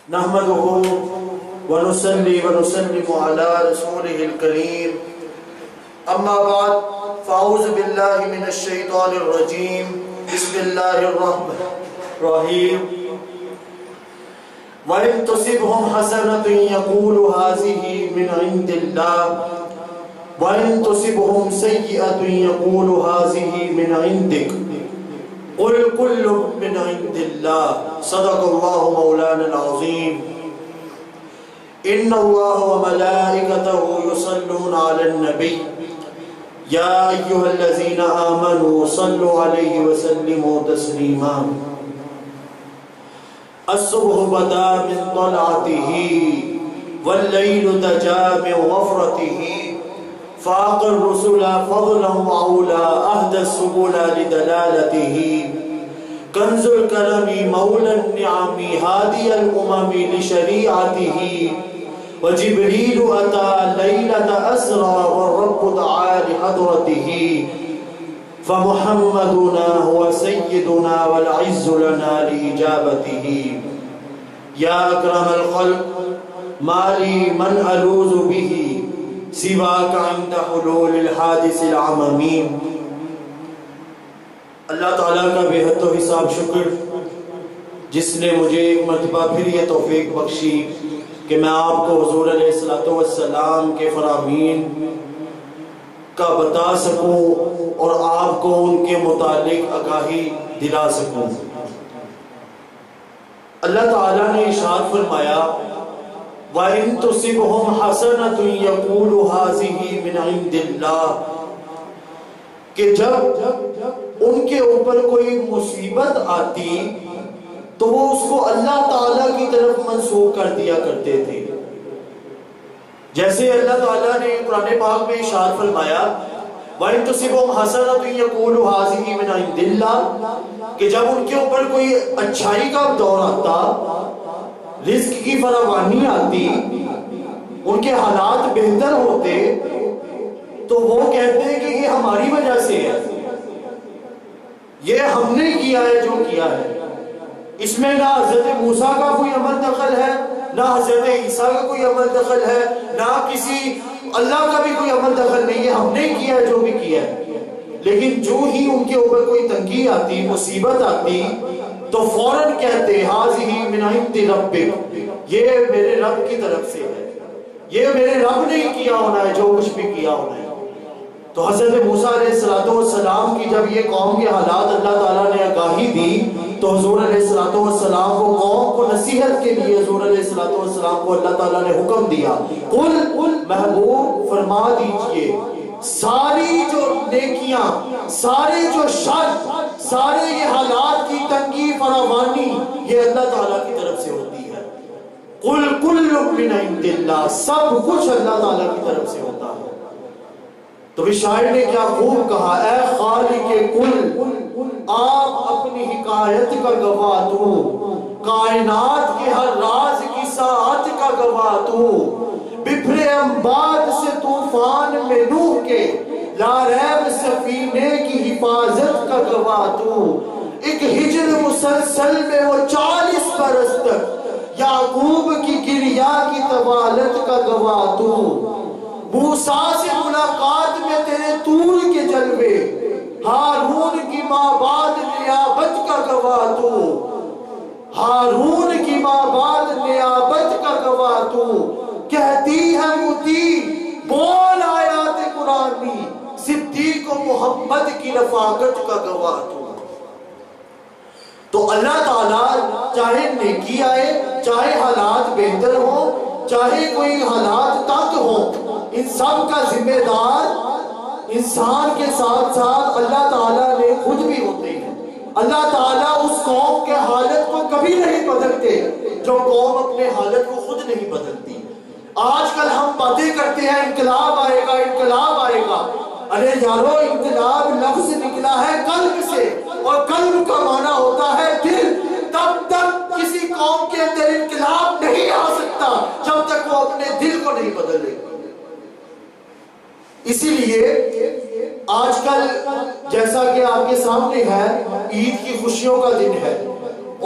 نحمده ونصلي ونسلم على رسوله الكريم اما بعد فاعوذ بالله من الشيطان الرجيم بسم الله الرحمن الرحيم وإن تصبهم حسنة يقول هذه من عند الله وإن تصبهم سيئة يقول هذه من عندك قل كل من عند الله صدق الله مولانا العظيم إن الله وملائكته يصلون على النبي يا أيها الذين آمنوا صلوا عليه وسلموا تسليما الصبح بدا من طلعته والليل دجا من وفرته فاق الرسل فضلا وعولا أهدى السبل لدلالته كنز الكرم مولى النعم هادي الأمم لشريعته وجبريل أتى ليلة أسرى والرب دعا لحضرته فمحمدنا هو سيدنا والعز لنا لإجابته يا أكرم الخلق ما لي من ألوذ به سواك عند حلول الحادث العممی۔ اللہ تعالیٰ کا بے حد و حساب شکر جس نے مجھے ایک مرتبہ پھر یہ توفیق بخشی کہ میں آپ کو حضور علیہ السلام کے فرامین کا بتا سکوں اور آپ کو ان کے متعلق آگاہی دلا سکوں۔ اللہ تعالیٰ نے ارشاد فرمایا وَإِن تُصِبْهُمْ حَسَنَةٌ يَقُولُ هَذِهِ مِنْ عِنْدِ اللَّهِ کہ جب ان کے اوپر کوئی مصیبت آتی تو وہ اس کو اللہ تعالیٰ کی طرف منسوخ کر دیا کرتے تھے، جیسے اللہ تعالیٰ نے قرآن پاک میں ارشاد فرمایا وَإِن تُصِبْهُمْ حَسَنَةٌ يَقُولُ هَذِهِ مِنْ عِنْدِ اللَّهِ کہ جب ان کے اوپر کوئی اچھائی کا دور آتا، رزق کی فراوانی آتی، ان کے حالات بہتر ہوتے تو وہ کہتے ہیں کہ یہ ہماری وجہ سے ہے، یہ ہم نے کیا ہے جو کیا ہے، اس میں نہ حضرت موسیٰ کا کوئی عمل دخل ہے، نہ حضرت عیسیٰ کا کوئی عمل دخل ہے، نہ کسی اللہ کا بھی کوئی عمل دخل نہیں ہے، ہم نے کیا ہے جو بھی کیا ہے۔ لیکن جو ہی ان کے اوپر کوئی تنگی آتی، مصیبت آتی تو فوراً کہتے ہاذہ من عند ربک، یہ میرے رب کی طرف سے ہے، یہ میرے رب نے ہی کیا ہونا ہے جو کچھ بھی کیا ہونا ہے۔ تو حضرت موسیٰ علیہ السلام کی جب یہ قوم کے حالات اللہ تعالیٰ نے آگاہی دی تو حضور علیہ السلام کو قوم کو نصیحت کے لیے حضور علیہ السلام کو اللہ تعالیٰ نے حکم دیا قل محبوب فرما دیجئے ساری جو نیکیاں، سارے جو شر، سارے یہ حالات کی تنگی فراوانی یہ اللہ تعالیٰ کی طرف سے ہوتی ہے۔ قل کل من عند اللہ، سب کچھ اللہ تعالیٰ کی طرف سے ہوتا ہے۔ تو بھی شاعر نے کیا خوب کہا اے خالق کل آپ اپنی حکایت کا گواہ تو، کائنات کے ہر راز کی ساعت کا گواہ تو، بپھرے امباد سے طوفان میں نوح کے لا ریب سفینے کی حفاظت کا گواہ تو، ایک ہجر مسلسل میں وہ 40 برس تک یعقوب کی گریا کی طوالت کا گواہ تو، موسیٰ سے ملاقات میں تیرے طور کے جلوے، ہارون کی مابعد نیابت کا گواہ تو، ہارون کی مابعد نیابت کا گواہ تو، کہتی ہے مطیع بول آیات قرآنی صدیق و محمد کی رفاقت کا گواہ تو۔ تو اللہ تعالیٰ چاہے نیکی آئے، چاہے حالات بہتر ہوں، چاہے کوئی حالات تنگ ہوں، ان سب کا ذمہ دار انسان کے ساتھ ساتھ اللہ تعالیٰ نے خود بھی ہوتے ہیں۔ اللہ تعالیٰ اس قوم کے حالت کو کبھی نہیں بدلتے جو قوم اپنے حالت کو خود نہیں بدلتی۔ آج کل ہم باتیں کرتے ہیں انقلاب آئے گا، انقلاب آئے گا، ارے یارو انقلاب لفظ نکلا ہے قلب سے، اور قلب کا معنی ہوتا ہے دل۔ تب تک کسی قوم کے اندر انقلاب نہیں آ سکتا جب تک وہ اپنے دل کو نہیں بدلے۔ اسی لیے آج کل جیسا کہ آپ کے سامنے ہے عید کی خوشیوں کا دن ہے،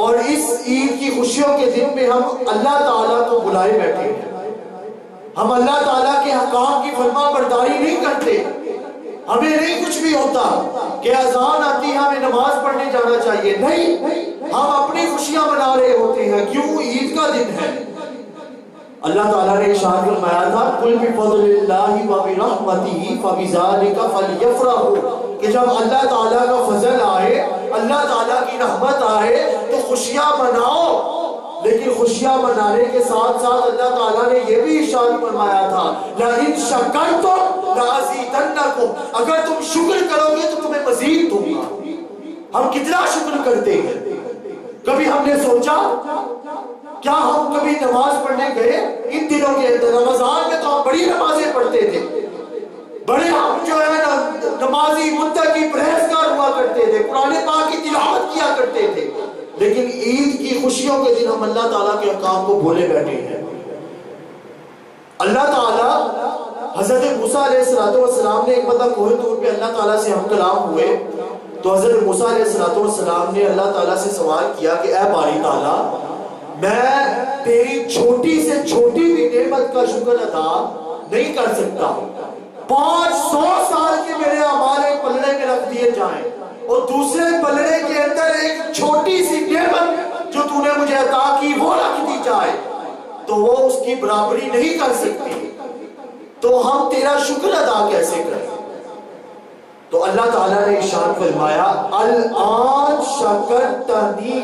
اور اس عید کی خوشیوں کے دن میں ہم اللہ تعالیٰ کو بلائے بیٹھے ہیں. ہم اللہ تعالیٰ کے حکام کی فرما برداری نہیں کرتے. ہمیں نہیں کچھ بھی ہوتا کہ اذان آتی ہے ہمیں نماز پڑھنے جانا چاہیے، نہیں، ہم اپنی خوشیاں منا رہے ہوتے ہیں. کیوں؟ عید کا دن ہے. اللہ تعالیٰ نے ارشاد فرمایا تھا قُلْ بِفَضْلِ اللَّهِ وَبِرَحْمَتِهِ فَبِذَلِكَ فَلْيَفْرَحُوا، کہ جب اللہ تعالیٰ کا فضل آئے، اللہ تعالیٰ کی رحمت آئے تو خوشیاں مناؤ. لیکن خوشیاں منانے کے ساتھ ساتھ اللہ تعالیٰ نے یہ بھی ارشاد فرمایا تھا لَإِن شَكَرْتُمْ لَأَزِيدَنَّكُمْ، اگر تم شکر کرو گے تو تمہیں مزید دوں گا. ہم کتنا شکر کرتے ہیں؟ کبھی ہم نے سوچا کیا ہم کبھی نماز پڑھنے گئے ان دنوں کے اندر؟ رمضان میں تو ہم بڑی نمازیں پڑھتے تھے، بڑے ہم جو ہے نمازی متقی پرہیزگار ہوا کرتے تھے، قرآن پاک کی تلاوت کیا کرتے تھے. لیکن عید کی خوشیوں کے دن ہم اللہ تعالیٰ کے احکام کو بھولے بیٹھے ہیں. اللہ تعالیٰ حضرت موسیٰ علیہ السلام نے ایک مطلب کوہ طور پہ اللہ تعالیٰ سے ہم کلام ہوئے تو حضرت موسیٰ علیہ السلام نے اللہ تعالیٰ سے سوال کیا کہ اے باری تعالیٰ، میں تیری چھوٹی سے چھوٹی بھی نعمت کا شکر ادا نہیں کر سکتا. 500 سال کے میرے اعمال ایک پلڑے میں رکھ دیے جائیں اور دوسرے پلڑے کے اندر ایک چھوٹی سی نعمت جو تو نے مجھے عطا کی وہ رکھ دی جائے تو وہ اس کی برابری نہیں کر سکتی. تو ہم تیرا شکر ادا کیسے کریں؟ تو اللہ تعالیٰ نے ارشاد فرمایا الآن شکرتنی،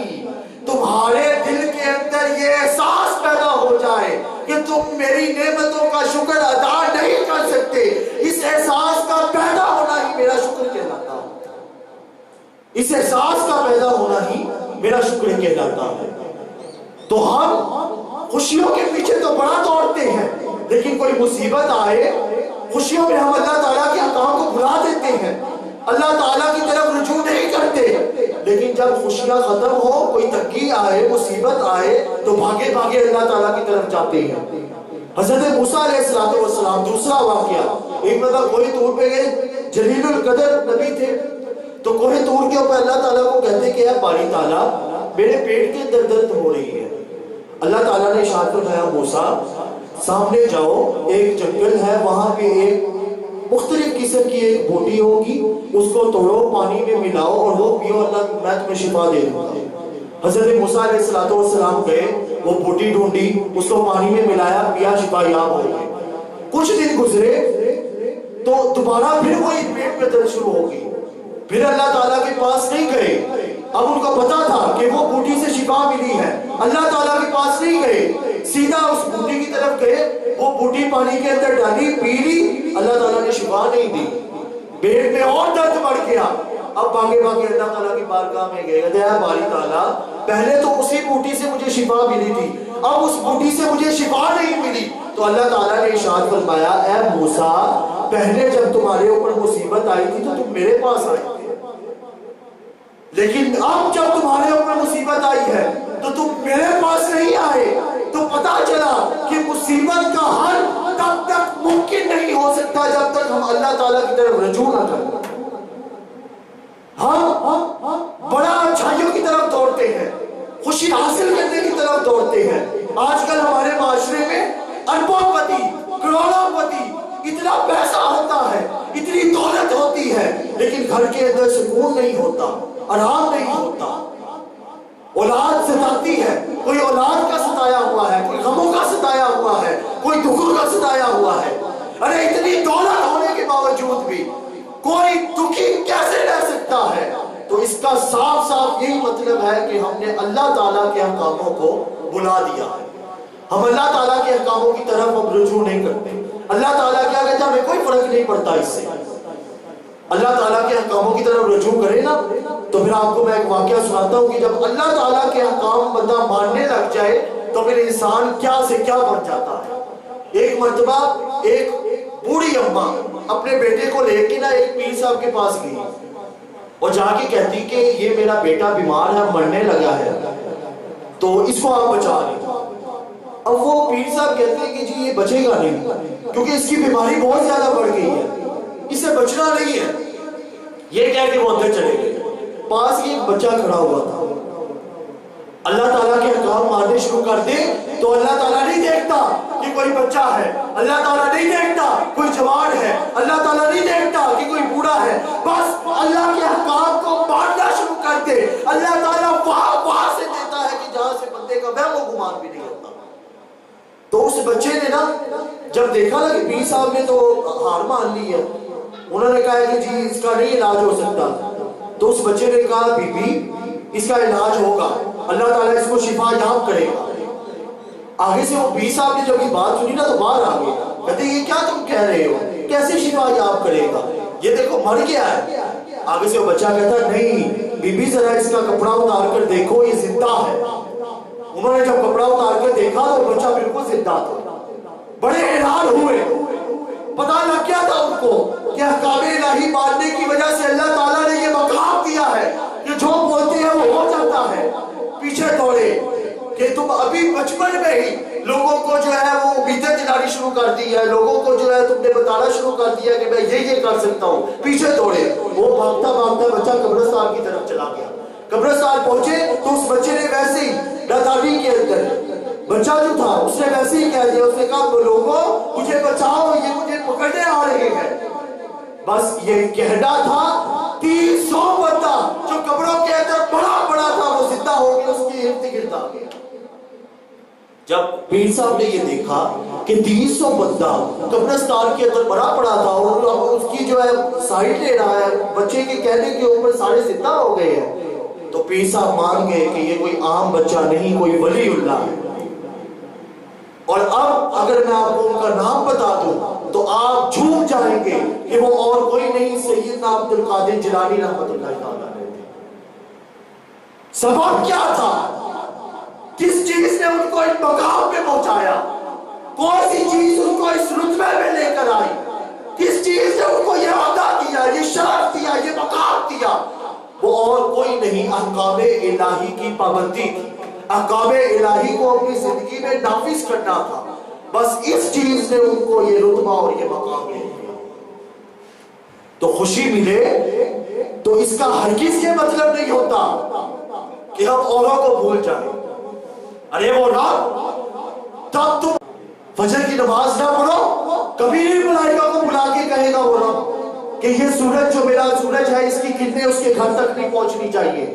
تمہارے دل کے اندر یہ احساس پیدا ہو جائے کہ تم میری نعمتوں کا شکر ادا نہیں کر سکتے. اس احساس کا پیدا ہونا ہی میرا شکر کہلاتا ہے. اس احساس کا پیدا ہونا ہی میرا شکر کہلاتا ہے. تو ہم خوشیوں کے پیچھے تو بڑا دوڑتے ہیں، لیکن کوئی مصیبت آئے خوشیوں میں ہم اللہ تعالیٰ کے احکام کو بھلا دیتے ہیں، اللہ تعالیٰ کی طرف رجوع نہیں کرتے. لیکن جب خوشیاں ختم ہو، کوئی تنگی آئے، مصیبت آئے تو بھاگے بھاگے اللہ تعالیٰ کی طرف جاتے ہیں. حضرت موسیٰ علیہ السلام دوسرا واقعہ، ایک مطلب کوہ طور پہ گئے، جلیل القدر نبی تھے، تو کوہ طور کے اوپر اللہ تعالیٰ کو کہتے کہ اے باری تعالیٰ میرے پیٹ کے اندر درد ہو رہی ہے. اللہ تعالیٰ نے ارشاد فرمایا موسیٰ سامنے جاؤ، ایک جنگل ہے، وہاں پہ ایک مختلف قسم کی ایک بوٹی ہوگی، اس کو توڑو، پانی میں ملاؤ اور وہ پیو، اللہ میں تمہیں شفا دے دوں گا. حضرت موسیٰ علیہ السلام گئے، وہ بوٹی ڈھونڈی، اس کو پانی میں ملایا، پیا، شفا یاب ہو گئی. کچھ دن گزرے تو دوبارہ پھر وہی پیٹ میں درد شروع ہو گئی. پھر اللہ تعالیٰ کے پاس نہیں گئے. اب ان کو پتا تھا کہ وہ بوٹی سے شفا ملی ہے، اللہ تعالیٰ کے پاس نہیں گئے، سیدھا اس بوٹی کی طرف گئے، وہ بوٹی پانی کے اندر ڈالی، پی لی، اللہ تعالیٰ نے شفا نہیں دی. پیٹ میں اور درد بڑھ گیا. اب بھاگے بھاگے اللہ تعالیٰ کی بارگاہ میں گئے، کہتے ہیں باری تعالیٰ پہلے تو اسی بوٹی سے مجھے شفا ملی تھی، اب اس بوٹی سے مجھے شفا نہیں ملی. تو اللہ تعالیٰ نے ارشاد فرمایا اے موسیٰ پہلے جب تمہارے اوپر مصیبت آئی تھی تو تم میرے پاس آئے تھے، لیکن اب جب تمہارے اوپر مصیبت آئی ہے تو تم میرے پاس نہیں آئے. تو پتا چلا کہ مصیبت کا حل تب تک ممکن نہیں ہو سکتا جب تک ہم اللہ تعالیٰ کی طرف رجوع نہ کریں. ہم بڑا اچھائیوں کی طرف دوڑتے ہیں، خوشی حاصل کرنے کی طرف دوڑتے ہیں. آج کل ہمارے معاشرے میں اربوں پتی، کروڑوں پتی، اتنا پیسہ ہوتا ہے، اتنی دولت ہوتی ہے، لیکن گھر کے اندر سکون نہیں ہوتا، آرام نہیں ہوتا. اولاد ستاتی ہے، کوئی اولاد کا ستایا ہوا ہے، کوئی غموں کا ستایا ہوا ہے، کوئی دکھوں کا ستایا ہوا ہے. ارے اتنی دولت ہونے کے باوجود بھی کوئی دکھی کیسے رہ سکتا ہے؟ تو اس کا صاف صاف یہی مطلب ہے کہ ہم نے اللہ تعالیٰ کے احکاموں کو بلا دیا ہے. ہم اللہ تعالیٰ کے احکاموں کی طرف اب رجوع نہیں کرتے. اللہ تعالیٰ کیا کہتا ہے ہمیں کوئی فرق نہیں پڑتا اس سے. اللہ تعالیٰ کے احکاموں کی طرف رجوع کرے نا تو پھر آپ کو میں ایک واقعہ سناتا ہوں کہ جب اللہ تعالیٰ کے احکام بندہ ماننے لگ جائے تو پھر انسان کیا سے کیا بن جاتا ہے. ایک مرتبہ ایک بوڑھی اماں اپنے بیٹے کو لے کے نا ایک پیر صاحب کے پاس گئی اور جا کے کہتی کہ یہ میرا بیٹا بیمار ہے، مرنے لگا ہے، تو اس کو آپ بچا لیں. اب وہ پیر صاحب کہتے ہیں کہ جی یہ بچے گا نہیں کیونکہ اس کی بیماری بہت زیادہ بڑھ گئی ہے، اسے بچنا نہیں ہے. یہ کہہ کے وہ اندر چلے گئے. پاس ہی ایک بچہ کھڑا ہوا تھا. اللہ تعالیٰ کے احکام ماننے شروع کر دے تو اللہ تعالیٰ نہیں دیکھتا کہ کوئی بچہ ہے, اللہ تعالیٰ نہیں دیکھتا کوئی جوان ہے, اللہ تعالیٰ نہیں دیکھتا کہ کوئی بوڑھا ہے. بس اللہ کے احکام کو ماننا شروع کر دے, اللہ تعالیٰ وہاں سے دیتا ہے کہ جہاں سے بندے کا وہم و گمان بھی نہیں ہوتا. تو اس بچے نے نا جب دیکھا نا کہ پیر صاحب نے تو ہار مان لی ہے, انہوں نے کہا کہ جی اس کا نہیں علاج ہو سکتا. تو اس بچے نے کہا بی بی اس کا علاج ہوگا, اللہ تعالیٰ اس کو شفا یاب کرے گا. آگے سے وہ پیر صاحب نے جب یہ بات سنی نا تو باہر آ گئے, کہتے یہ کیا تم کہہ رہے ہو, کیسے شفا یاب کرے گا, یہ دیکھو مر گیا ہے. آگے سے وہ بچہ کہتا نہیں بی بی ذرا اس کا کپڑا اتار کر دیکھو یہ زندہ ہے. انہوں نے جب کپڑا اتار کر دیکھا تو بچہ بالکل زندہ تھا. بڑے حیران ہوئے, پتا لگ گیا تھا ان کو کہ احکام الہی ماننے کی وجہ سے اللہ تعالیٰ نے یہ مقام دیا ہے کہ جو بولتے ہیں وہ ہو جاتا ہے. پیچھے دوڑے کہ تم ابھی بچپن میں ہی لوگوں کو جو ہے وہ امیدیں دلانی شروع کر دی ہے, لوگوں کو جو ہے تم نے بتانا شروع کر دیا کہ میں یہ کر سکتا ہوں. پیچھے دوڑے, وہ بھاگتا بھاگتا بچہ قبرستان کی طرف چلا گیا. قبرستان پہنچے تو اس بچے نے ویسے ہی نادانی کے اندر بچہ جو تھا اس نے ویسے ہی کہہ دیا, اس نے کہا لوگوں مجھے بچاؤ یہ مجھے پکڑنے آ رہے ہیں. بس یہ کہنا تھا 300 بندہ جو قبروں کے اندر بڑا بڑا تھا وہ زندہ ہو گیا, اس کی ارد گرد آ گیا. جب پیر صاحب نے یہ دیکھا کہ 300 بندہ قبرستان کے اندر بڑا پڑا تھا اور اس کی جو ہے سائڈ لے رہا ہے, بچے کے کہنے کے اوپر سارے زندہ ہو گئے ہیں, تو پیر صاحب مان گئے کہ یہ کوئی عام بچہ نہیں, کوئی ولی اللہ ہے. اور اب اگر میں آپ کو ان کا نام بتا دوں تو آپ جھوم جائیں گے کہ وہ اور کوئی نہیں سیدنا عبد القادر جیلانی رحمت اللہ تعالیٰ نے. سبب کیا تھا, کس چیز نے ان کو اس مقام پہ پہنچایا, کون سی چیز ان کو اس رتبے میں لے کر آئی, کس چیز نے ان کو یہ عہدہ دیا, یہ شرف دیا, یہ مقام دیا. وہ اور کوئی نہیں, احکام الہی کی پابندی تھی. احکام الہی کو اپنی زندگی میں نافذ کرنا تھا. بس اس چیز نے ان کو یہ رتبہ اور یہ مقام دے دیا. تو خوشی ملے تو اس کا ہرگز یہ مطلب نہیں ہوتا کہ ہم اوروں کو بھول جائیں. ارے وہ رب تب تم فجر کی نماز نہ پڑھو, کبھی نہیں ملائکہ کو بلا کے کہے گا وہ رب کہ یہ سورج جو میرا سورج ہے اس کی کرنیں اس کے گھر تک نہیں پہنچنی چاہیے.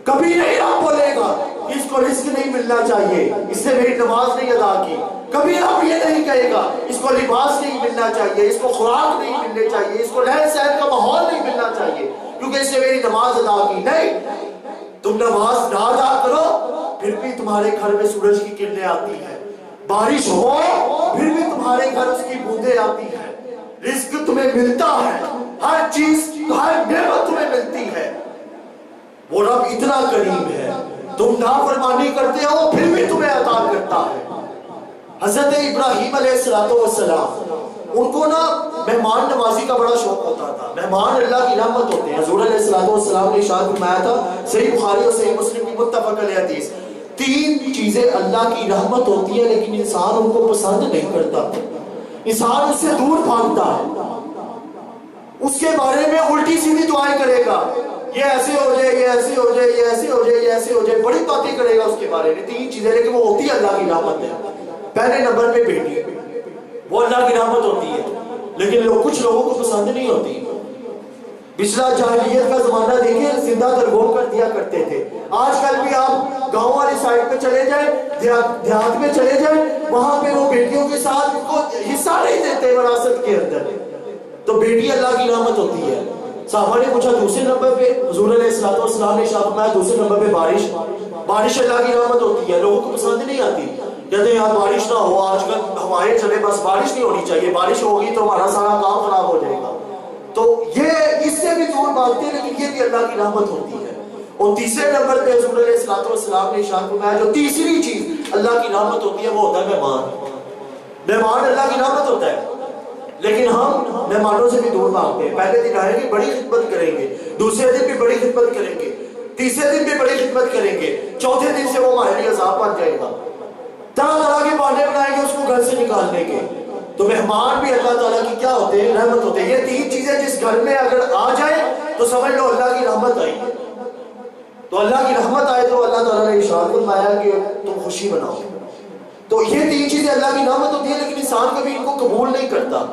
کبھی نہیں رب بولے گا اس کو رزق نہیں ملنا چاہیے, اس نے میری نماز نہیں ادا کی. کبھی رب یہ نہیں کہے گا اس کو لباس نہیں ملنا چاہیے, اس کو خوراک نہیں ملنے چاہیے, اس کو رہن سہن کا ماحول نہیں ملنا چاہیے کیونکہ اس نے میری نماز ادا کی. نہیں, تم نماز نہ ادا کرو پھر بھی تمہارے گھر میں سورج کی کرنیں آتی ہیں, بارش ہو پھر بھی تمہارے گھر اس کی بوندیں آتی ہیں, رزق تمہیں ملتا ہے, ہر چیز ہر نعمت تمہیں ملتی ہے. وہ رب اتنا کریم ہے, تم نافرمانی کرتے ہو پھر بھی تمہیں عطا کرتا ہے. حضرت ابراہیم علیہ السلام ان کو نا مہمان نوازی کا بڑا شوق ہوتا تھا. مہمان اللہ کی رحمت ہوتے ہیں. حضور علیہ السلام نے ارشاد فرمایا تھا, صحیح بخاری اور صحیح مسلم کی متفق علیہ حدیث, 3 چیزیں اللہ کی رحمت ہوتی ہیں لیکن انسان ان کو پسند نہیں کرتا, انسان اس سے دور بھاگتا ہے, اس کے بارے میں الٹی سیدھی دعائیں کرے گا, یہ ایسے ہو جائے, یہ ایسے ہو جائے, یہ ایسے ہو جائے, یہ ایسے ہو جائے, بڑی باتیں کرے گا اس کے بارے میں. 3 چیزیں لیکن وہ ہوتی ہے اللہ کی رحمت ہے. پہلے نمبر پہ بیٹی, وہ اللہ کی رحمت ہوتی ہے لیکن کچھ لوگوں کو پسند نہیں ہوتی. پچھلا جاہلیت کا زمانہ دیکھیں, زندہ درگور کر دیا کرتے تھے. آج کل بھی آپ گاؤں والی سائڈ پہ چلے جائیں, دیہات میں چلے جائیں, وہاں پہ وہ بیٹیوں کے ساتھ ان کو حصہ نہیں دیتے وراثت کے اندر. تو بیٹی اللہ کی رحمت ہوتی ہے. صحابہ نے پوچھا دوسرے نمبر پہ, حضور علیہ السلام نے ارشاد فرمایا دوسرے نمبر پہ بارش. بارش اللہ کی رحمت ہوتی ہے, لوگوں کو پسند نہیں آتی, کہتے ہیں یار بارش نہ ہو, آج کل ہمارے چلے بس بارش نہیں ہونی چاہیے, بارش ہوگی تو ہمارا سارا کام خراب ہو جائے گا. تو یہ اس سے بھی دور بھاگتے ہیں لیکن یہ بھی اللہ کی رحمت ہوتی ہے. اور تیسرے نمبر پہ حضور علیہ السلام نے ارشاد فرمایا جو تیسری چیز اللہ کی رحمت ہوتی ہے وہ ہوتا ہے مہمان. مہمان اللہ کی رحمت ہوتا ہے لیکن ہم مہمانوں سے بھی دور بھاگتے ہیں. پہلے دن آئیں گے بڑی خدمت کریں گے, دوسرے دن بھی بڑی خدمت کریں گے, تیسرے دن بھی بڑی خدمت کریں گے, چوتھے دن سے وہ ہمارے لیے عذاب بن جائے گا. طرح طرح کے بہانے بنائیں گے اس کو گھر سے نکالنے کے. تو مہمان بھی اللہ تعالیٰ کی کیا ہوتے ہیں, رحمت ہوتے ہیں. یہ 3 چیزیں جس گھر میں اگر آ جائے تو سمجھ لو اللہ کی رحمت آئی ہے. تو اللہ کی رحمت آئے تو اللہ تعالیٰ نے ارشاد فرمایا کہ تم خوشی مناؤ. تو یہ تین چیزیں اللہ کی رحمت ہوتی ہے، لیکن انسان کبھی ان کو قبول نہیں کرتا.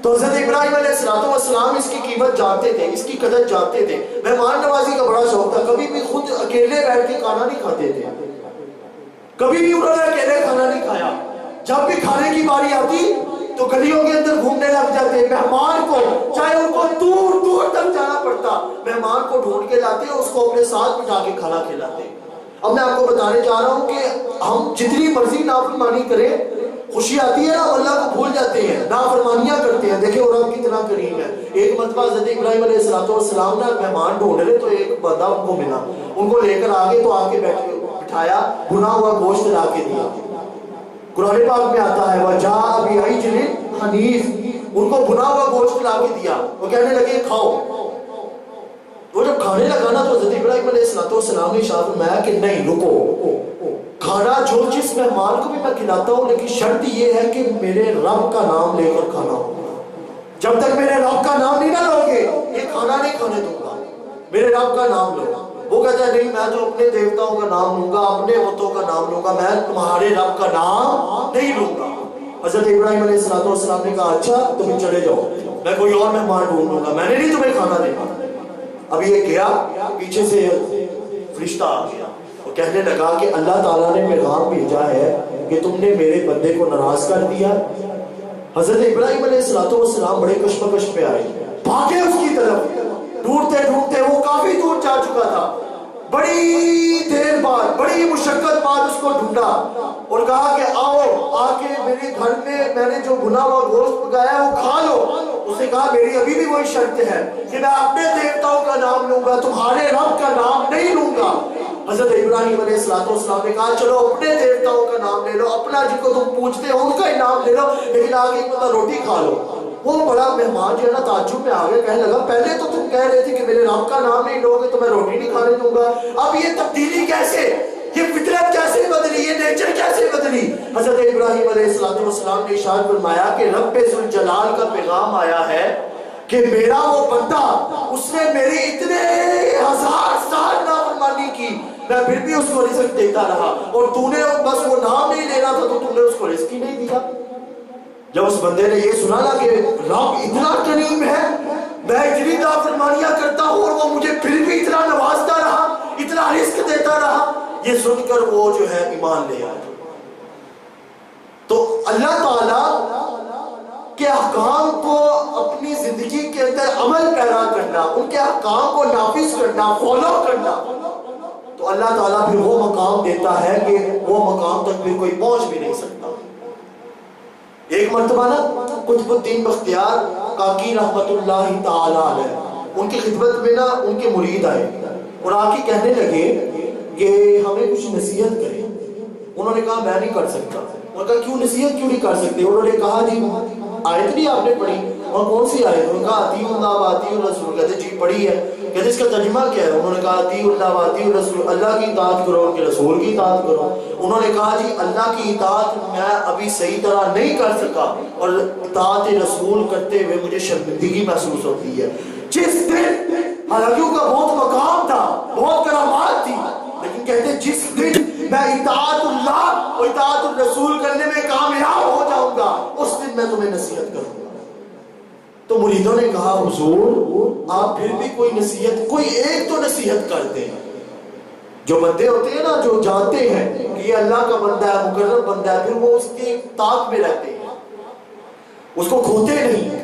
تو حضرت ابراہیم علیہ السلام اس کی قیمت جانتے تھے، اس کی قدر جانتے تھے. مہمان نوازی کا بڑا شوق تھا. کبھی بھی خود اکیلے بیٹھ کے کھانا نہیں کھاتے تھے، کبھی بھی انہوں نے اکیلے کھانا نہیں کھایا. جب بھی کھانے کی باری آتی تو گلیوں کے اندر گھومنے لگ جاتے. مہمان کو چاہے ان کو دور دور تک جانا پڑتا، مہمان کو ڈھونڈ کے لاتے، اس کو اپنے ساتھ بٹھا کے کھانا کھلاتے. اب میں آپ کو بتانے جا رہا ہوں کہ ہم جتنی مرضی نافرمانی کریں، خوشی آتی ہے نا اللہ کو بھول جاتے ہیں، نافرمانیاں کرتے ہیں. دیکھیں اور آپ کتنا کریم ہے. ایک مرتبہ حضرت ابراہیم علیہ السلام نے مہمان ڈھونڈ رہے تو ایک بندہ ان کو ملا، ان کو لے کر آگے تو آ کے بٹھایا، بھنا ہوا گوشت لا کے دیا. قرآن پاک میں آتا ہے وَجَاءَ بِعِجْلٍ حَنِيذٍ، ان کو بھنا ہوا گوشت لا کے دیا. وہ کہنے لگے کھاؤ. وہ جب کھانے لگا نا تو حضرت ابراہیم علیہ السلام نے ارشاد فرمایا کہ نہیں رکو، کھانا جو جس مہمان کو بھی میں کھلاتا ہوں، لیکن شرط یہ ہے کہ میرے رب کا نام لے کر کھانا ہوگا. جب تک میرے رب کا نام نہیں نہ لو گے یہ کھانا نہیں کھانے دوں گا. میرے رب کا نام لو. وہ کہتا ہے نہیں میں تو اپنے دیوتاؤں کا نام لوں گا، اپنے بتوں کا نام لوں گا، میں تمہارے رب کا نام نہیں لوں گا. حضرت ابراہیم علیہ السلام نے کہا اچھا تم چلے جاؤ، میں کوئی اور مہمان ڈھونڈ لوں گا، میں نے نہیں تمہیں کھانا دینا. اب یہ گیا، پیچھے سے فرشتہ آ گیا، وہ کہنے لگا کہ اللہ تعالیٰ نے پیغام بھیجا ہے کہ تم نے میرے بندے کو ناراض کر دیا. حضرت ابراہیم علیہ السلام بڑے کشمکش پہ آئے، بھاگے اس کی طرف. ڈھونڈتے ڈھونڈتے وہ کافی دور جا چکا تھا. بڑی دیر بعد، بڑی مشقت بعد اس کو ڈھونڈا اور کہا کہ آؤ آ کے میرے گھر میں نے جو بھنا ہوا گوشت پکایا ہے وہ کھا لو. اس نے کہا میری ابھی بھی وہی شرط ہے کہ میں اپنے دیوتاؤں کا نام لوں گا، تمہارے رب کا نام نہیں لوں گا. حضرت ابراہیم علیہ السلام نے کہا چلو اپنے دیوتاؤں کا نام لے لو، اپنا جن کو تم پوچھتے ہو ان کا ہی نام لے لو، لیکن آگے ایک بندہ روٹی کھا لو. وہ بڑا مہمان جو ہے نا تعجب میں آ گیا، کہنے لگا پہلے تو تم کہہ رہے تھے کہ میرے رب کا نام نہیں لو گے تو میں روٹی نہیں کھانے دوں گا، اب یہ تبدیلی کیسے، یہ فطرت کیسے بدلی، یہ نیچر کیسے بدلی؟ حضرت ابراہیم علیہ السلام نے ارشاد فرمایا کہ رب ذوالجلال کا پیغام آیا ہے کہ میرا وہ بندہ اس نے میری اتنے ہزار سال نافرمانی کی، میں پھر بھی اس کو رزق دیتا رہا، اور تو نے بس وہ نام نہیں لے رہا تھا تو تم نے اس کو رزق ہی نہیں دیا. جب اس بندے نے یہ سنا نا کہ رب اتنا کریم ہے، میں اتنی نافرمانیاں کرتا ہوں اور وہ مجھے پھر بھی اتنا نوازتا رہا، اتنا رزق دیتا رہا، یہ سن کر وہ جو ہے ایمان لے آیا. تو اللہ تعالیٰ کے احکام کو اپنی زندگی کے اندر عمل پیرا کرنا، ان کے احکام کو نافذ کرنا، فالو کرنا، تو اللہ تعالیٰ پھر وہ مقام دیتا ہے کہ وہ مقام تک پھر کوئی پہنچ بھی نہیں سکتا. ایک مرتبہ نا قطب الدین بختیار کاکی رحمت اللہ تعالی علیہ، ان کی خدمت میں نا ان کے مرید آئے اور آ کے کہنے لگے کہ ہمیں کچھ نصیحت کریں. انہوں نے کہا میں نہیں کر سکتا. انہوں نے کہا کیوں نصیحت کیوں نہیں کر سکتے؟ انہوں نے کہا جی آیت نہیں آپ نے پڑھی؟ اور کون سی آیت؟ انہوں نے کہا اطیعوا اللہ و اطیعوا الرسول. کہتے جی پڑھی ہے. کہتے اس کا ترجمہ کیا ہے؟ انہوں نے کہا اطیعوا اللہ و اطیعوا الرسول، اللہ کی اطاعت کرو اور کے رسول کی اطاعت کرو. انہوں نے کہا جی اللہ کی اطاعت میں ابھی صحیح طرح نہیں کر سکا اور اطاعت رسول کرتے ہوئے مجھے شرمندگی محسوس ہوتی ہے. جس دن حالانکہ ان کا بہت مقام تھا، بہت کرامات تھی، لیکن کہتے جس دن میں اطاعت اللہ اور اطاعت الرسول کرنے میں کامیاب ہو جاؤں گا اس دن میں تمہیں نصیحت کروں گا. تو مریدوں نے کہا حضور آپ پھر بھی کوئی نصیحت، کوئی ایک تو نصیحت کرتے ہیں. جو بندے ہوتے ہیں نا جو جانتے ہیں کہ یہ اللہ کا بندہ ہے، مقرب بندہ ہے، پھر وہ اس کی طاق میں رہتے ہیں، اس کو کھوتے نہیں.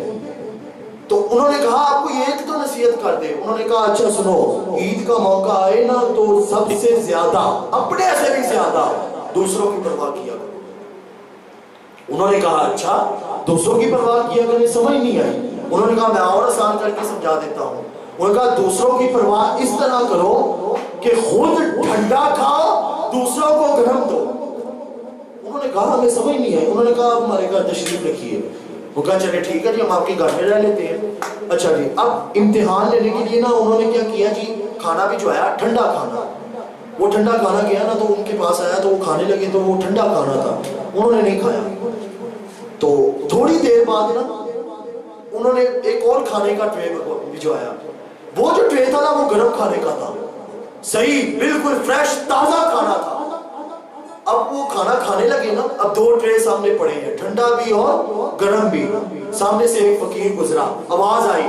تو انہوں نے کہا آپ کو ایک تو نصیحت کر دیں. انہوں نے کہا اچھا سنو، عید کا موقع آئے نا تو سب سے زیادہ، اپنے سے بھی زیادہ دوسروں کی پرواہ کیا کرو. انہوں نے کہا اچھا دوسروں کی پرواہ کیا کریں، سمجھ نہیں آئی. انہوں نے کہا میں اور آسان کر کے سمجھا دیتا ہوں. انہوں نے کہا دوسروں کی پرواہ اس طرح کرو کہ خود ٹھنڈا کھاؤ دوسروں کو گرم دو. انہوں نے کہا ہمیں سمجھ نہیں آئی. انہوں نے کہا آپ ہمارے گھر تشریف رکھیے. وہ کہا چلے ٹھیک ہے جی ہم آپ کے گھر میں رہ لیتے ہیں. اچھا جی اب امتحان لینے کے لیے نا انہوں نے کیا کیا جی، کھانا بھی جو آیا ٹھنڈا کھانا، وہ ٹھنڈا کھانا گیا نا تو ان کے پاس آیا تو وہ کھانے لگے تو وہ ٹھنڈا کھانا تھا، انہوں نے نہیں کھایا. تو تھوڑی دیر بعد نا انہوں نے ایک اور کھانے کا ٹرے بھجوایا، وہ جو ٹرے تھا نا وہ گرم کھانے کا تھا، صحیح بالکل فریش تازہ کھانا تھا۔ اب وہ کھانا کھانے لگے نا، اب 2 ٹرے سامنے پڑے ہیں، ٹھنڈا بھی اور گرم بھی۔ سامنے سے ایک فقیر گزرا، آواز آئی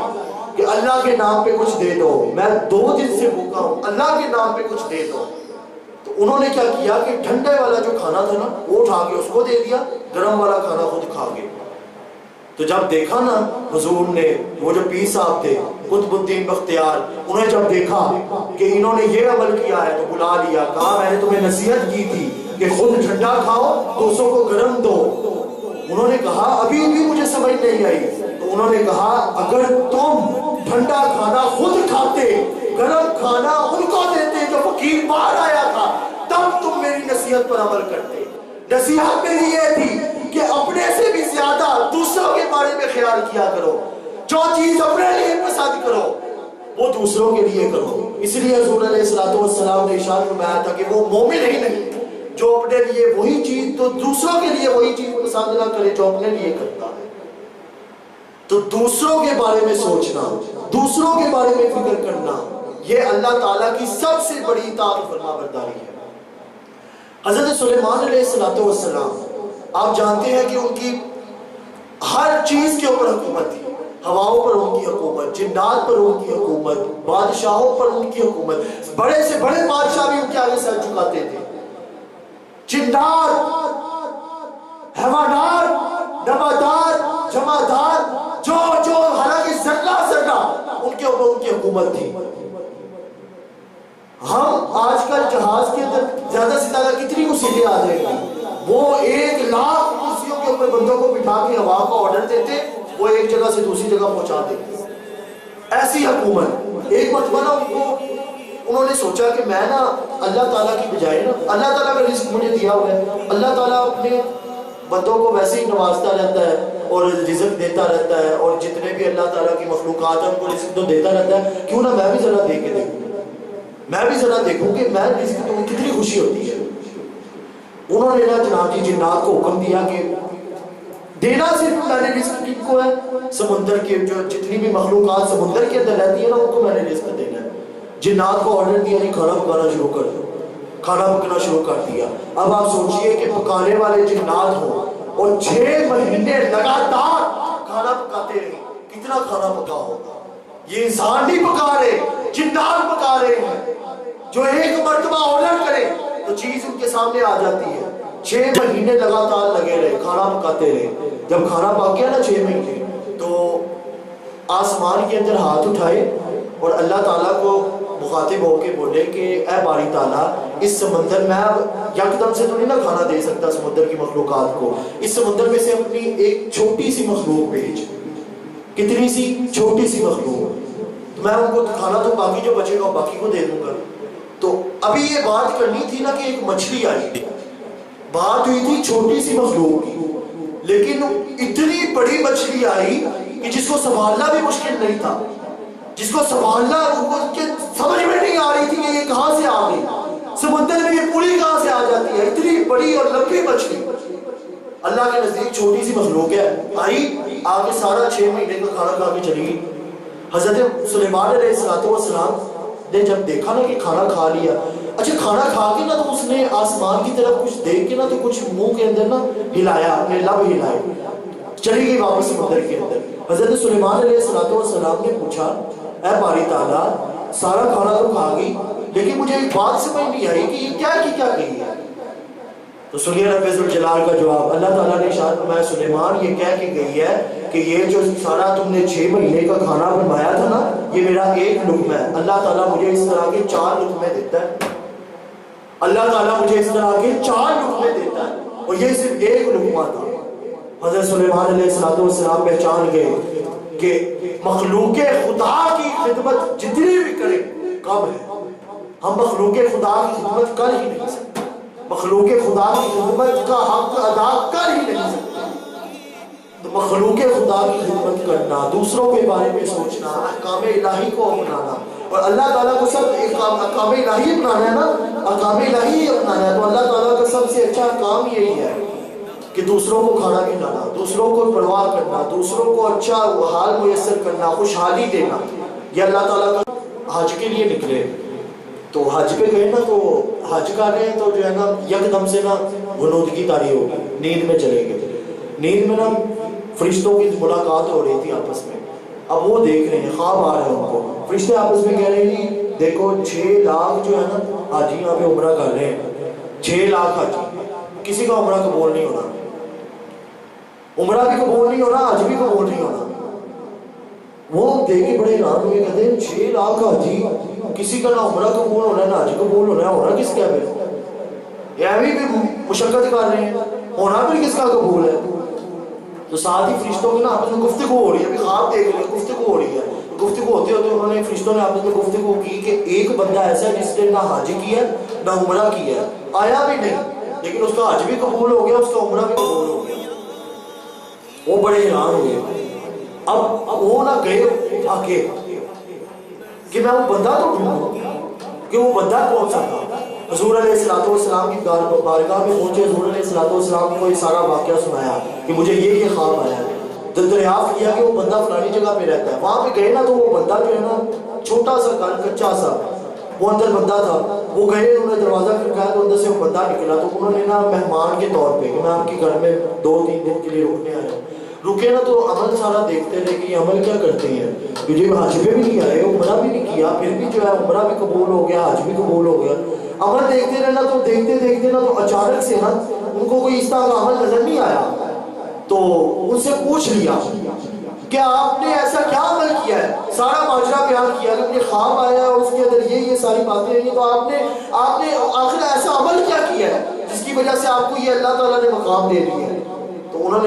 کہ اللہ کے نام پہ کچھ دے دو، میں 2 دن سے بھوکا ہوں، اللہ کے نام پہ کچھ دے دو۔ تو انہوں نے کیا کیا کہ ٹھنڈے والا جو کھانا تھا نا وہ اٹھا کے اس کو دے دیا، گرم والا کھانا خود کھا گئے۔ تو جب دیکھا نا حضور نے، وہ جو پیر صاحب تھے قطب الدین بختیار، انہوں نے جب دیکھا کہ انہوں نے یہ عمل کیا ہے تو بلا لیا، کہا میں نے تمہیں نصیحت کی تھی کہ خود ٹھنڈا کھاؤ دوسروں کو گرم دو۔ انہوں نے کہا ابھی بھی مجھے سمجھ نہیں آئی۔ تو انہوں نے کہا اگر تم ٹھنڈا کھانا خود کھاتے، گرم کھانا ان کو دیتے جو فقیر باہر آیا تھا، تب تم میری نصیحت پر عمل کرتے۔ نصیحت میری یہ تھی کہ اپنے سے بھی زیادہ دوسروں کے بارے میں خیال کیا کرو، جو چیز اپنے لیے پسند کرو وہ دوسروں کے لیے کرو۔ اس لیے حضور علیہ السلام نے ارشاد فرمایا تھا کہ وہ مومن ہی نہیں جو اپنے لیے وہی چیز تو دوسروں کے لیے وہی چیز پسند نہ کرے جو اپنے لیے کرتا ہے۔ تو دوسروں کے بارے میں سوچنا، دوسروں کے بارے میں فکر کرنا، یہ اللہ تعالیٰ کی سب سے بڑی اطاعت و فرما برداری ہے۔ حضرت سلیمان علیہ السلام، آپ جانتے ہیں کہ ان کی ہر چیز کے اوپر حکومت تھی، ہواؤں پر ان کی حکومت، جنات پر ان کی حکومت، بادشاہوں پر ان کی حکومت، بڑے سے بڑے بادشاہ بھی ان کے آگے سر جھکاتے تھے۔ جنات، حیوانات، نباتات، جمادات، جو حالانکہ ذرہ ان کے اوپر ان کی حکومت تھی۔ ہم آج کل جہاز کے اندر زیادہ سے زیادہ کتنی کرسیاں آ جائیں گی، وہ 1,00,000 کرسیوں کے اوپر بندوں کو بٹھا کے ہوا کا آرڈر دیتے، وہ ایک جگہ سے دوسری جگہ پہنچا دیتے۔ ایسی حکومت۔ ایک مرتبہ نا انہوں نے سوچا کہ میں نا اللہ تعالیٰ کی بجائے نا، اللہ تعالیٰ کا رزق مجھے دیا ہوا ہے، اللہ تعالیٰ اپنے بندوں کو ویسے ہی نوازتا رہتا ہے اور رزق دیتا رہتا ہے، اور جتنے بھی اللہ تعالیٰ کی مخلوقات ہیں ان کو رزق تو دیتا رہتا ہے، کیوں نہ میں بھی ذرا دے کے دیکھوں، میں بھی ذرا دیکھوں کہ میں رزق دوں کتنی خوشی ہوتی ہے۔ انہوں نے نا جناب جی جنات کو حکم دیا کہ دینا صرف میں نے رزق کن کو ہے، سمندر کے جو جتنی بھی مخلوقات سمندر کے اندر رہتی ہے نا ان کو میں نے رزق دینا ہے۔ جنات کو آرڈر دیا جی کھانا پکانا شروع کر دو، کھانا پکنا شروع کر دیا۔ اب آپ سوچئے کہ پکانے والے جنات ہوں اور 6 مہینے لگاتار کھانا پکاتے رہے، کتنا کھانا پکا ہوگا۔ یہ انسان نہیں پکا رہے، جنات پکا رہے ہیں، جو ایک مرتبہ آرڈر کرے تو چیز ان کے سامنے آ جاتی ہے۔ 6 مہینے لگاتار لگے رہے، کھانا پکاتے رہے۔ جب کھانا پک گیا نا 6 مہینے، تو آسمان کے اندر ہاتھ اٹھائے اور اللہ تعالیٰ کو مخاطب ہو کے بولے کہ اے باری تعالیٰ، اس سمندر میں اب یکدم سے تو نہیں نا کھانا دے سکتا سمندر کی مخلوقات کو، اس سمندر میں سے اپنی ایک چھوٹی سی مخلوق بھیج۔ کتنی سی؟ چھوٹی سی مخلوق، تو میں ان کو کھانا تو باقی جو بچے گا باقی کو دے دوں گا۔ تو ابھی یہ بات کرنی تھی نا کہ ایک مچھلی آئی، بات ہوئی تھی چھوٹی سی مخلوق کی، لیکن اتنی بڑی مچھلی آئی کہ جس کو سنبھالنا بھی مشکل نہیں تھا، جس کو سنبھالنا ان کو سمجھ میں نہیں آ رہی تھی کہ یہ کہاں سے آ گئی، سمندر میں یہ پوری کہاں سے آ جاتی ہے، اتنی بڑی اور لمبی مچھلی۔ اللہ کے نزدیک چھوٹی سی مخلوق ہے، آئی آگے سارا 6 مہینے کا کھانا کھا کے چلی گئی۔ حضرت سلیمان علیہ السلام نے جب دیکھا نا کہ کھانا کھا لیا، اچھا کھانا کھا کے نا تو اس نے آسمان کی طرف کچھ دیکھ کے نا تو کچھ منہ کے اندر نا ہلایا، اپنے لب ہلائے، چلی گئی واپس سمندر کے اندر۔ حضرت سلیمان علیہ السلام نے پوچھا اے باری تعالیٰ، سارا کھانا تو کھا گئی لیکن مجھے ایک بات سمجھ نہیں آئی کہ یہ کیا کی کیا کہی ہے۔ تو سنیے رب ذوالجلال کا جواب۔ اللہ تعالیٰ نے ارشاد فرمایا سلیمان یہ کہہ کے گئی ہے کہ یہ جو سارا تم نے 6 مہینے کا کھانا بنوایا تھا نا، یہ میرا ایک لقمہ ہے، اللہ تعالیٰ مجھے اس طرح کے 4 لقمے دیتا ہے، اللہ تعالیٰ مجھے اس طرح کے 4 لقمے دیتا ہے، اور یہ صرف ایک لقمہ تھا۔ حضرت سلیمان علیہ السلام پہچان گئے کہ مخلوق خدا کی خدمت جتنی بھی کریں کم ہے، ہم مخلوق خدا کی خدمت کر ہی نہیں سکتے، مخلوق خدا کی خدمت کا حق ادا کر ہی نہیں سکتے۔ تو مخلوق خدا کی خدمت کرنا، دوسروں کے بارے میں سوچنا، احکام الہی کو اپنانا، اور اللہ تعالیٰ کو سب احکام الہی اپنانا ہے نا، احکام الہی اپنانا ہے، تو اللہ تعالیٰ کا سب سے اچھا کام یہی ہے کہ دوسروں کو کھانا کھلانا، دوسروں کو پرواہ کرنا، دوسروں کو اچھا حال میسر کرنا، خوشحالی دینا۔ یہ اللہ تعالیٰ کا حج کے لیے نکلے تو حج پہ گئے نا، تو حج کر رہے ہیں تو جو ہے نا یکدم سے نا غنودگی طاری ہو گئی، نیند میں چلے گئے. نیند میں نا فرشتوں کی ملاقات ہو رہی تھی آپس میں. اب وہ دیکھ رہے ہیں، خواب آ رہے ہیں ان کو. فرشتے آپس میں کہہ رہے ہیں جی دیکھو 6 لاکھ جو ہے نا حاجی یہاں پہ عمرہ کر رہے ہیں. 6 لاکھ حاجی، کسی کا عمرہ قبول نہیں ہونا، عمرہ بھی قبول نہیں ہونا، حج بھی قبول نہیں ہونا. وہ دیکھ کے بڑے حیران ہوئے، کہتے ہیں 6 لاکھ حاجی، کسی کا نہ عمرہ قبول ہونا ہے نہ حج قبول ہونا ہے، ہونا کس کا ہے؟ یہ بھی مشقت کر رہے ہیں، ہونا بھی کس کا قبول ہے؟ تو ساتھ ہی فرشتوں کی نا آپس میں گفتگو ہو رہی ہے. ابھی خواب دیکھ رہے ہیں، گفتگو ہو رہی ہے. گفتگو ہوتے ہوتے انہوں نے فرشتوں نے آپس میں گفتگو کی کہ ایک بندہ ایسا ہے جس نے نہ حج کیا نہ عمرہ کیا ہے، آیا بھی نہیں لیکن اس کا حج بھی قبول ہو گیا، اس کا عمرہ بھی قبول ہو گیا. وہ بڑے حیران ہوئے. اب وہ نہ گئے آ کے کہ میں وہ بندہ تو ڈھونڈوں کہ وہ بندہ کون سا تھا. حضور علیہ السلام کی بارگاہ میں پہنچے. حضور علیہ السلام کو یہ سارا واقعہ سنایا کہ مجھے یہ خواب آیا ہے. دریافت کیا کہ وہ بندہ فلانی جگہ پہ رہتا ہے. وہاں پہ گئے نا تو وہ بندہ جو ہے نا چھوٹا سا گھر کچا سا، وہ اندر بندہ تھا. وہ گئے، انہوں نے دروازہ کھٹکایا تو اندر سے وہ بندہ نکلا. تو انہوں نے نا مہمان کے طور پہ کہ میں آپ کے گھر میں 2-3 دن کے لیے رکنے آیا ہوں. رکے نا تو عمل سارا دیکھتے رہے کہ یہ عمل کیا کرتے ہیں. مجھے حج پہ بھی نہیں آئے، عمرہ بھی نہیں کیا، پھر بھی جو ہے عمرہ بھی قبول ہو گیا، حج بھی قبول ہو گیا. عمل دیکھتے رہنا تو دیکھتے نا تو اچانک سے نا ان کو کوئی اس طرح کا عمل نظر نہیں آیا. تو ان سے پوچھ لیا کہ آپ نے ایسا کیا عمل کیا ہے. سارا ماجرا بیان کیا کہ مجھے خواب آیا اور اس کے اندر یہ ساری باتیں ہیں. تو آپ نے آخر ایسا عمل کیا کیا ہے جس کی وجہ سے آپ کو یہ اللہ تعالیٰ نے مقام دے دیا ہے. تو انہوں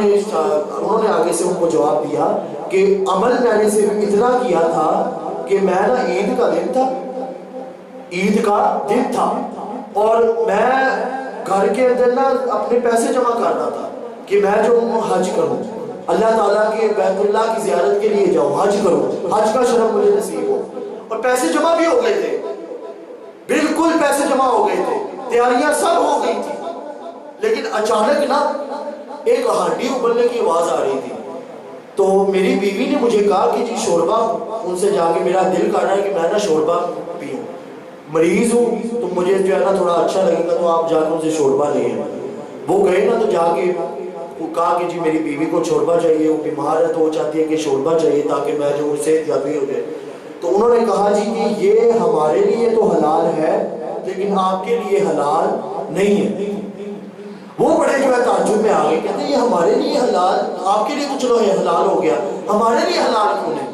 نے آگے سے ان کو جواب دیا کہ عمل میں نے صرف اتنا کیا تھا کہ میں نا عید کا دن تھا اور میں گھر کے اندر نا اپنے پیسے جمع کرنا تھا کہ میں جو حج کروں، اللہ تعالیٰ کے بیت اللہ کی زیارت کے لیے جاؤں، حج کروں، حج کا شرف مجھے نصیب ہو. اور پیسے جمع بھی ہو گئے تھے، بالکل پیسے جمع ہو گئے تھے، تیاریاں سب ہو گئی تھی. لیکن اچانک نا ایک ہانڈی ابلنے کی آواز آ رہی تھی. تو میری بیوی نے مجھے کہا کہ جی شوربہ، ان سے جا کے میرا دل کر رہا ہے کہ میں نا شوربہ پیوں، مریض ہوں تو مجھے جو ہے نا تھوڑا اچھا لگے گا، تو آپ جا کے ان سے شوربہ لے آئیں. وہ گئے نا تو جا کے کہا کہ جی میری بیوی کو شوربہ چاہیے، وہ بیمار ہے تو وہ چاہتی ہے کہ شوربہ چاہیے تاکہ میں جو صحت یابی ہو جائے. تو انہوں نے کہا جی کہ یہ ہمارے لیے تو حلال ہے لیکن آپ کے لیے حلال نہیں ہے. وہ بڑے جو ہے تعجب میں آ گئے، کہتے ہیں یہ ہمارے لیے حلال، آپ کے لیے تو چلو یہ حلال ہو گیا، ہمارے لیے حلال کیوں نہیں؟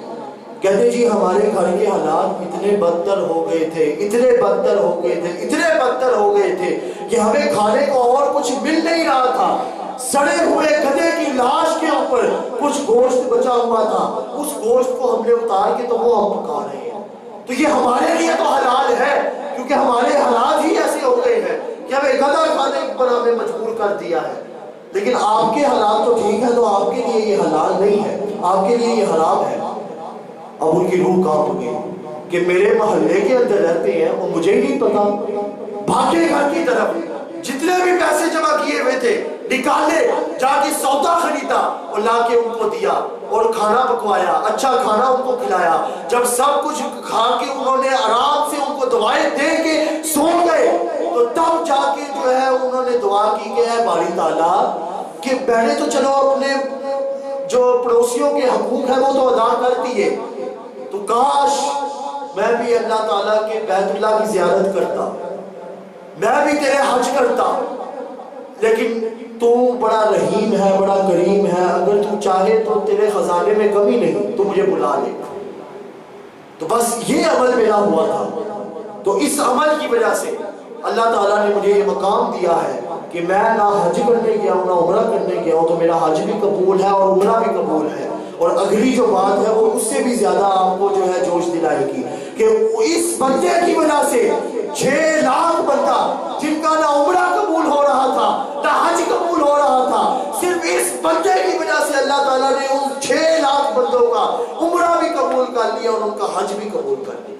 کہتے جی ہمارے گھر کے حالات اتنے بدتر ہو گئے تھے، اتنے بدتر ہو گئے تھے، اتنے بدتر ہو گئے تھے کہ ہمیں کھانے کو اور کچھ مل نہیں رہا تھا. سڑے ہوئے گدھے کی لاش کے اوپر کچھ گوشت بچا ہوا تھا، اس گوشت کو ہم نے اتار کے تو وہ ہم پکا رہے ہیں. تو یہ ہمارے لیے تو حلال ہے کیونکہ ہمارے حالات ہی ایسے ہو گئے ہیں کہ ہمیں گدھا کھانے پر ہمیں مجبور کر دیا ہے. لیکن آپ کے حالات تو ٹھیک ہے، تو آپ کے لیے یہ حلال نہیں ہے، آپ کے لیے یہ حرام ہے. اب ان کی روح کانپ گئی کہ میرے محلے کے اندر رہتے ہیں اور مجھے ہی نہیں پتا. بھاگے گھر کی طرف، جتنے بھی پیسے جمع کیے ہوئے تھے نکالے، جا کے سودا خریدا اور لا کے ان کو دیا اور کھانا پکوایا، اچھا کھانا ان کو کھلایا. جب سب کچھ کھا کے انہوں نے آرام سے ان کو دعائیں دے کے سو گئے تو تب جا کے جو ہے انہوں نے دعا کی کہ اے باری تعالیٰ کہ پہلے تو چلو اپنے جو پڑوسیوں کے حقوق ہیں وہ تو ادا کر دیے، تو کاش میں بھی اللہ تعالیٰ کے بیت اللہ کی زیارت کرتا، میں بھی تیرے حج کرتا. لیکن تو بڑا رحیم ہے، بڑا کریم ہے، اگر تو چاہے تو تیرے خزانے میں کمی نہیں، تو مجھے بلا لے. تو بس یہ عمل میرا ہوا تھا. تو اس عمل کی وجہ سے اللہ تعالیٰ نے مجھے یہ مقام دیا ہے کہ میں نہ حج کرنے گیا ہوں نہ عمرہ کرنے گیا ہوں، تو میرا حج بھی قبول ہے اور عمرہ بھی قبول ہے. اور اگلی جو بات ہے وہ اس سے بھی زیادہ آپ کو جو ہے جوش دلائے گی کہ اس بندے کی وجہ سے 6 لاکھ بندہ جن کا نہ عمرہ قبول ہو رہا تھا نہ حج قبول ہو رہا تھا، صرف اس بندے کی وجہ سے اللہ تعالیٰ نے ان 6 لاکھ بندوں کا عمرہ بھی قبول کر لیا اور ان کا حج بھی قبول کر لیا.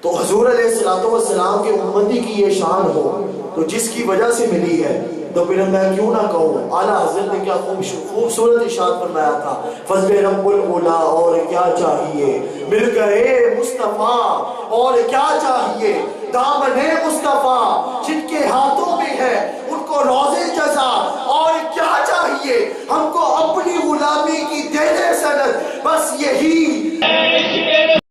تو حضور علیہ السلام کے امتی کی یہ شان ہو تو جس کی وجہ سے ملی ہے تو پھر میں کیوں نہ کہوں اعلیٰ حضرت نے کیا خوبصورت ارشاد فرمایا تھا، فضل رب العلا اور کیا چاہیے، مل گئے مصطفیٰ اور کیا چاہیے، دامن مصطفیٰ جن کے ہاتھوں میں ہے ان کو روضے